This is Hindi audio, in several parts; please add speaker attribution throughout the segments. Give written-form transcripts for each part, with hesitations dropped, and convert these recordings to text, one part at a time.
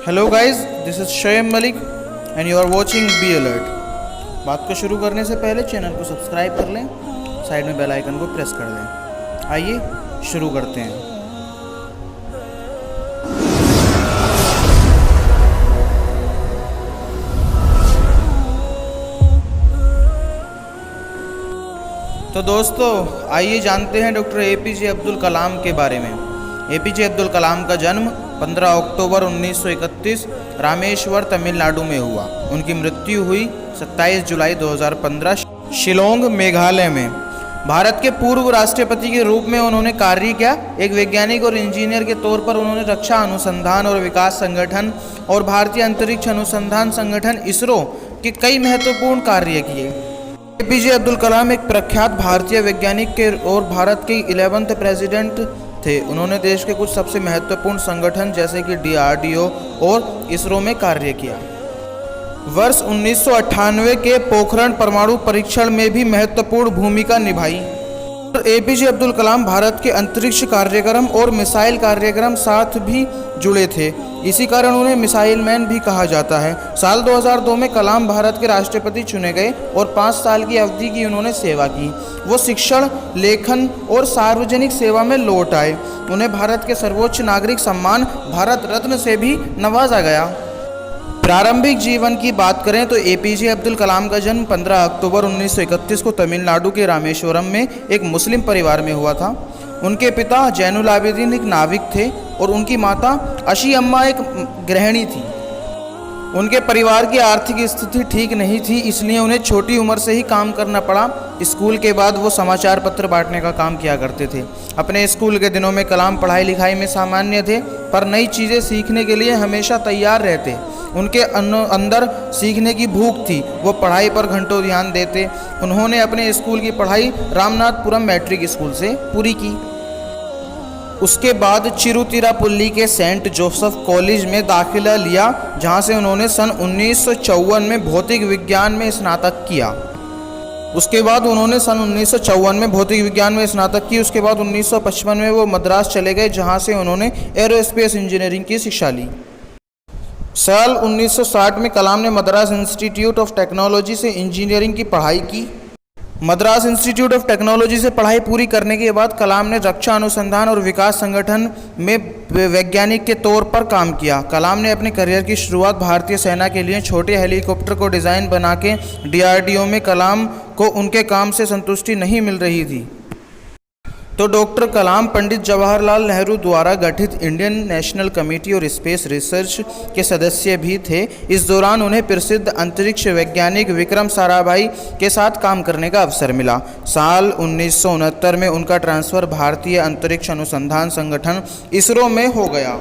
Speaker 1: Hello guys, this is Shoaib Malik and you are watching be alert. बात को शुरू करने से पहले चैनल को सब्सक्राइब कर लें, साइड में बेल आइकन को प्रेस कर दें। आइए शुरू करते हैं। तो दोस्तों, आइए जानते हैं डॉक्टर एपीजे अब्दुल कलाम के बारे में। एपीजे अब्दुल कलाम का जन्म 15 अक्टूबर 1931 रामेश्वर, तमिलनाडु में हुआ। उनकी मृत्यु हुई 27 जुलाई 2015 शिलोंग, मेघालय में। भारत के पूर्व राष्ट्रपति के रूप में उन्होंने कार्य किया। एक वैज्ञानिक और इंजीनियर के तौर पर उन्होंने रक्षा अनुसंधान और विकास संगठन और भारतीय अंतरिक्ष अनुसंधान संगठन इसरो के कई महत्वपूर्ण कार्य किए। एपीजे अब्दुल कलाम एक प्रख्यात भारतीय वैज्ञानिक के और भारत के 11वें प्रेसिडेंट थे। उन्होंने देश के कुछ सबसे महत्वपूर्ण संगठन जैसे कि डीआरडीओ और इसरो में कार्य किया। वर्ष 1998 के पोखरण परमाणु परीक्षण में भी महत्वपूर्ण भूमिका निभाई। एपीजे अब्दुल कलाम भारत के अंतरिक्ष कार्यक्रम और मिसाइल कार्यक्रम साथ भी जुड़े थे। इसी कारण उन्हें मिसाइल मैन भी कहा जाता है। साल 2002 में कलाम भारत के राष्ट्रपति चुने गए और 5 साल की अवधि की उन्होंने सेवा की। वो शिक्षण, लेखन और सार्वजनिक सेवा में लौट आए। उन्हें भारत के सर्वोच्च नागरिक सम्मान भारत रत्न से भी नवाजा गया। प्रारंभिक जीवन की बात करें तो एपीजे अब्दुल कलाम का जन्म 15 अक्टूबर 1931 को तमिलनाडु के रामेश्वरम में एक मुस्लिम परिवार में हुआ था। उनके पिता जैनुल आबिदीन एक नाविक थे और उनकी माता अशी अम्मा एक गृहिणी थी। उनके परिवार की आर्थिक स्थिति ठीक नहीं थी, इसलिए उन्हें छोटी उम्र से ही काम करना पड़ा। स्कूल के बाद वो समाचार पत्र बांटने का काम किया करते थे। अपने स्कूल के दिनों में कलाम पढ़ाई लिखाई में सामान्य थे, पर नई चीज़ें सीखने के लिए हमेशा तैयार रहते। उनके अंदर सीखने की भूख थी। वो पढ़ाई पर घंटों ध्यान देते। उन्होंने अपने स्कूल की पढ़ाई रामनाथपुरम मैट्रिक स्कूल से पूरी की। उसके बाद चिरुतिरापल्ली के सेंट जोसेफ कॉलेज में दाखिला लिया, जहां से उन्होंने सन 1954 में भौतिक विज्ञान में स्नातक किया। उसके बाद उन्होंने सन 1954 में भौतिक विज्ञान में स्नातक की। उसके बाद 1955 में वो मद्रास चले गए, जहां से उन्होंने एरोस्पेस इंजीनियरिंग की शिक्षा ली। साल 1960 में कलाम ने मद्रास इंस्टीट्यूट ऑफ टेक्नोलॉजी से इंजीनियरिंग की पढ़ाई की। मद्रास इंस्टीट्यूट ऑफ टेक्नोलॉजी से पढ़ाई पूरी करने के बाद कलाम ने रक्षा अनुसंधान और विकास संगठन में वैज्ञानिक के तौर पर काम किया। कलाम ने अपने करियर की शुरुआत भारतीय सेना के लिए छोटे हेलीकॉप्टर को डिज़ाइन बना के डीआरडीओ में। कलाम को उनके काम से संतुष्टि नहीं मिल रही थी, तो डॉक्टर कलाम पंडित जवाहरलाल नेहरू द्वारा गठित इंडियन नेशनल कमेटी और स्पेस रिसर्च के सदस्य भी थे। इस दौरान उन्हें प्रसिद्ध अंतरिक्ष वैज्ञानिक विक्रम साराभाई के साथ काम करने का अवसर मिला। साल 1969 में उनका ट्रांसफ़र भारतीय अंतरिक्ष अनुसंधान संगठन इसरो में हो गया।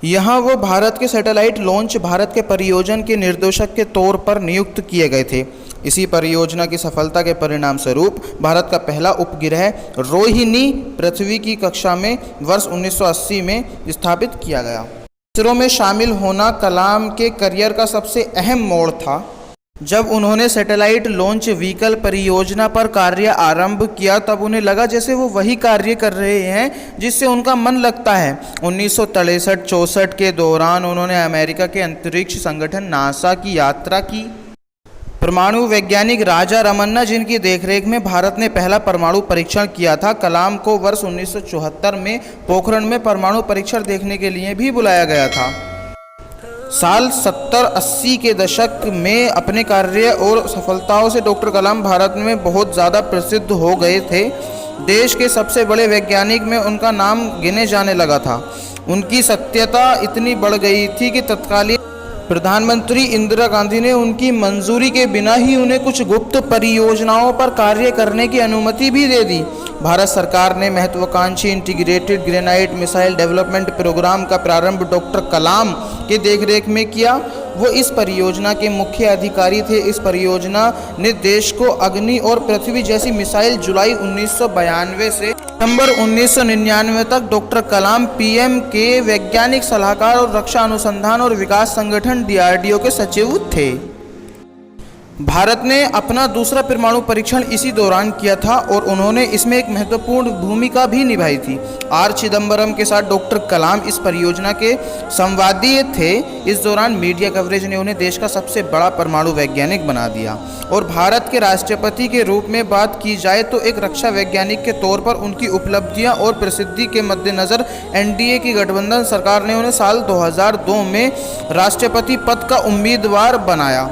Speaker 1: यहाँ वो भारत के सैटेलाइट लॉन्च भारत के परियोजना के निर्देशक के तौर पर नियुक्त किए गए थे। इसी परियोजना की सफलता के परिणाम स्वरूप भारत का पहला उपग्रह रोहिणी पृथ्वी की कक्षा में वर्ष 1980 में स्थापित किया गया। इसरो में शामिल होना कलाम के करियर का सबसे अहम मोड़ था। जब उन्होंने सैटेलाइट लॉन्च व्हीकल परियोजना पर कार्य आरंभ किया, तब उन्हें लगा जैसे वो वही कार्य कर रहे हैं जिससे उनका मन लगता है। 1963-64 के दौरान उन्होंने अमेरिका के अंतरिक्ष संगठन नासा की यात्रा की। परमाणु वैज्ञानिक राजा रमन्ना, जिनकी देखरेख में भारत ने पहला परमाणु परीक्षण किया था, कलाम को वर्ष 1974 में पोखरण में परमाणु परीक्षण देखने के लिए भी बुलाया गया था। साल 70-80 के दशक में अपने कार्य और सफलताओं से डॉक्टर कलाम भारत में बहुत ज़्यादा प्रसिद्ध हो गए थे। देश के सबसे बड़े वैज्ञानिक में उनका नाम गिने जाने लगा था। उनकी सत्यता इतनी बढ़ गई थी कि तत्कालीन प्रधानमंत्री इंदिरा गांधी ने उनकी मंजूरी के बिना ही उन्हें कुछ गुप्त परियोजनाओं पर कार्य करने की अनुमति भी दे दी। भारत सरकार ने महत्वाकांक्षी integrated granite missile development programme का प्रारंभ डॉक्टर कलाम के देखरेख में किया। वो इस परियोजना के मुख्य अधिकारी थे। इस परियोजना ने देश को अग्नि और पृथ्वी जैसी मिसाइल जुलाई 1992 से सितंबर 1999 तक डॉक्टर कलाम पीएम के वैज्ञानिक सलाहकार और रक्षा अनुसंधान और विकास संगठन डीआरडीओ के सचिव थे। भारत ने अपना दूसरा परमाणु परीक्षण इसी दौरान किया था और उन्होंने इसमें एक महत्वपूर्ण भूमिका भी निभाई थी। आर चिदम्बरम के साथ डॉक्टर कलाम इस परियोजना के संवादीय थे। इस दौरान मीडिया कवरेज ने उन्हें देश का सबसे बड़ा परमाणु वैज्ञानिक बना दिया और भारत के राष्ट्रपति के रूप में बात की जाए तो एक रक्षा वैज्ञानिक के तौर पर उनकी उपलब्धियां और प्रसिद्धि के मद्देनज़र एनडीए की गठबंधन सरकार ने उन्हें साल 2002 में राष्ट्रपति पद का उम्मीदवार बनाया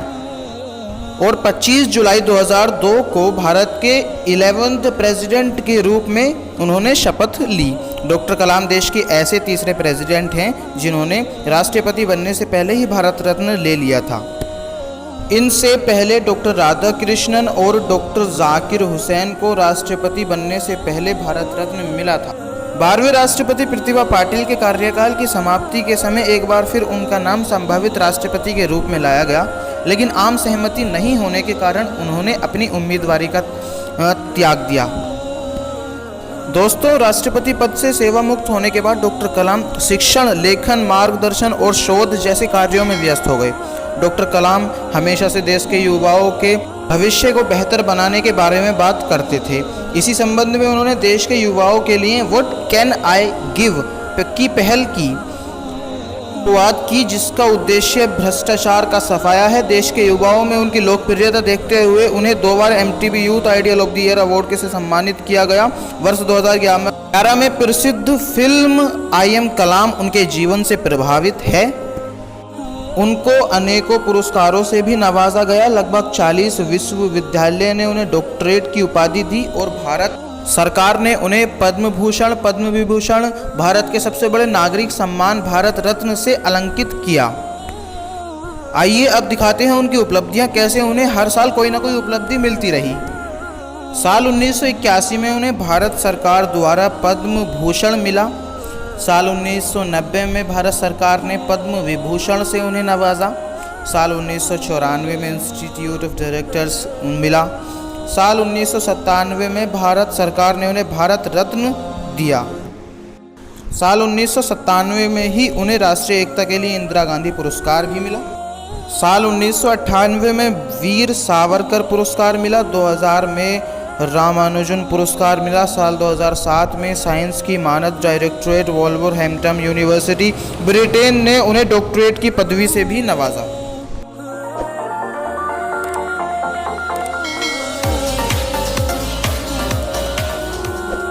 Speaker 1: और 25 जुलाई 2002 को भारत के 11वें प्रेसिडेंट के रूप में उन्होंने शपथ ली। डॉक्टर कलाम देश के ऐसे तीसरे प्रेसिडेंट हैं जिन्होंने राष्ट्रपति बनने से पहले ही भारत रत्न ले लिया था। इनसे पहले डॉक्टर राधाकृष्णन और डॉक्टर जाकिर हुसैन को राष्ट्रपति बनने से पहले भारत रत्न मिला था। 12वें राष्ट्रपति प्रतिभा पाटिल के कार्यकाल की समाप्ति के समय एक बार फिर उनका नाम संभावित राष्ट्रपति के रूप में लाया गया, लेकिन आम सहमति नहीं होने के कारण उन्होंने अपनी उम्मीदवारी का त्याग दिया। दोस्तों, राष्ट्रपति पद से सेवा मुक्त होने के बाद डॉक्टर कलाम शिक्षण, लेखन, मार्गदर्शन और शोध जैसे कार्यों में व्यस्त हो गए। डॉक्टर कलाम हमेशा से देश के युवाओं के भविष्य को बेहतर बनाने के बारे में बात करते थे। इसी संबंध में उन्होंने देश के युवाओं के लिए व्हाट कैन आई गिव की पहल की शुरुआत की, जिसका उद्देश्य भ्रष्टाचार का सफाया है। देश के युवाओं में उनकी लोकप्रियता देखते हुए उन्हें 2 बार MTV youth ideal of the year award से सम्मानित किया गया। वर्ष 2011 में प्रसिद्ध फिल्म आई एम कलाम उनके जीवन से प्रभावित है। उनको अनेकों पुरस्कारों से भी नवाजा गया। लगभग 40 विश्वविद्यालय ने उन्हें डॉक्टरेट की उपाधि दी और भारत सरकार ने उन्हें पद्म भूषण, पद्म विभूषण, भारत के सबसे बड़े नागरिक सम्मान भारत रत्न से अलंकृत किया। आइए अब दिखाते हैं उनकी उपलब्धियां, कैसे उन्हें हर साल कोई ना कोई उपलब्धि मिलती रही। साल 1981 में उन्हें भारत सरकार द्वारा पद्म भूषण मिला। साल 1990 में भारत सरकार ने पद्म विभूषण से उन्हें नवाजा। साल 1994 में इंस्टीट्यूट ऑफ डायरेक्टर्स मिला। साल 1997 में भारत सरकार ने उन्हें भारत रत्न दिया। साल 1997 में ही उन्हें राष्ट्रीय एकता के लिए इंदिरा गांधी पुरस्कार भी मिला। साल 1998 में वीर सावरकर पुरस्कार मिला। 2000 में रामानुजन पुरस्कार मिला। साल 2007 में साइंस की मानद डायरेक्टरेट वोल्वरहैम्पटन यूनिवर्सिटी ब्रिटेन ने उन्हें डॉक्टरेट की पदवी से भी नवाजा।